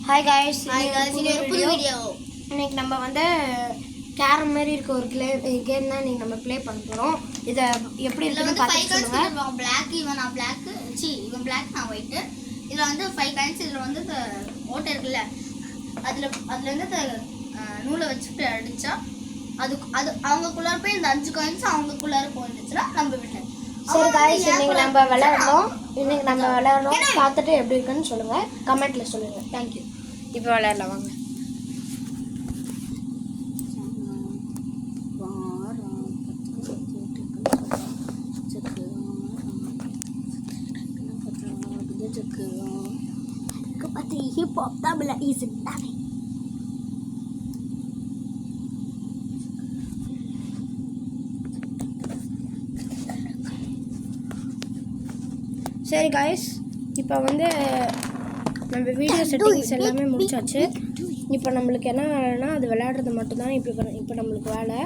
Hi guys, இது ஒரு புது வீடியோ. இன்னைக்கு நம்ம வந்து கேரம் மாதிரி இருக்க ஒரு கேம் தான் நீங்க நம்ம ப்ளே பண்ண போறோம். இத எப்படி இருக்குன்னு பார்த்து சொல்லுங்க. Black இவன் நான் black, இவன் black நான் white. இதுல வந்து 5 coins இதுல வந்து ஓட்டை இருக்குல்ல. அதுல இருந்து நூலை வச்சுட்டு அடிச்சா அது அவங்களுக்குள்ள போய் இந்த 5 coins அவங்களுக்குள்ள போயிடுச்சுனா நம்ம வின்னர். சரி गाइस, இன்னைக்கு நம்ம விளையாடணும். பார்த்துட்டு எப்படி இருக்குன்னு சொல்லுங்க. கமெண்ட்ல சொல்லுங்க. Thank you. இப்போ விளையாடலாம் வாங்க. Hip hop tabla is done. சரி गाइस, இப்போ வந்து நம்ம வீடியோ செட்டிங்ஸ் எல்லாமே முடிச்சாச்சு. இப்போ நம்மளுக்கு என்ன வேலைன்னா அது விளையாடுறது மட்டும்தான் இப்போ நம்மளுக்கு வேலை.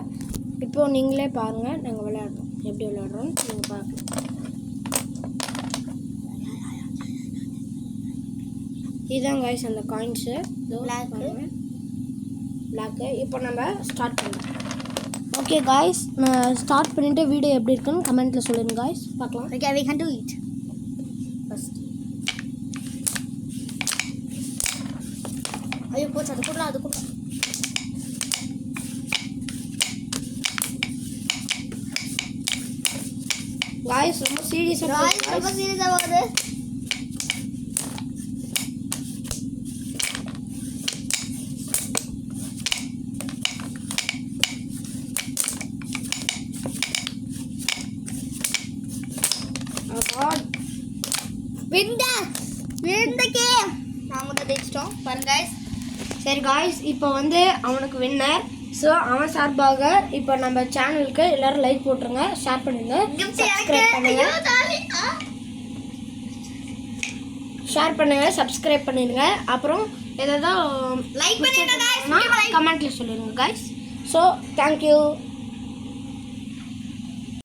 இப்போ நீங்களே பாருங்கள் நாங்கள் விளையாடுறோம், எப்படி விளையாடுறோம் நீங்கள் பார்க்கலாம். இதுதான் गाइस அந்த காயின்ஸு பிளாக்கு. இப்போ நம்ம ஸ்டார்ட் பண்ணலாம். ஓகே गाइस, நான் ஸ்டார்ட் பண்ணிவிட்டு வீடியோ எப்படி இருக்குன்னு கமெண்ட்டில் சொல்லுங்கள் गाइस, பார்க்கலாம். Okay, we can do it. ஐயோ போச்சு, அது கூட गाइस ரொம்ப சீரியஸா வருது. நாம ஜெயிச்சிட்டோம் பாருங்க गाइस. சரி गाइस, இப்போ வந்து அவனுக்கு வின்னர். ஸோ அவன் சார்பாக இப்போ நம்ம சேனலுக்கு எல்லாரும் லைக் போட்டுருங்க, ஷேர் பண்ணுங்க, சப்ஸ்கிரைப் பண்ணிடுங்க. அப்புறம் ஏதாவது லைக் பண்ணிடுங்க गाइस, கமெண்ட்ல சொல்லிடுங்க गाइस. So thank you.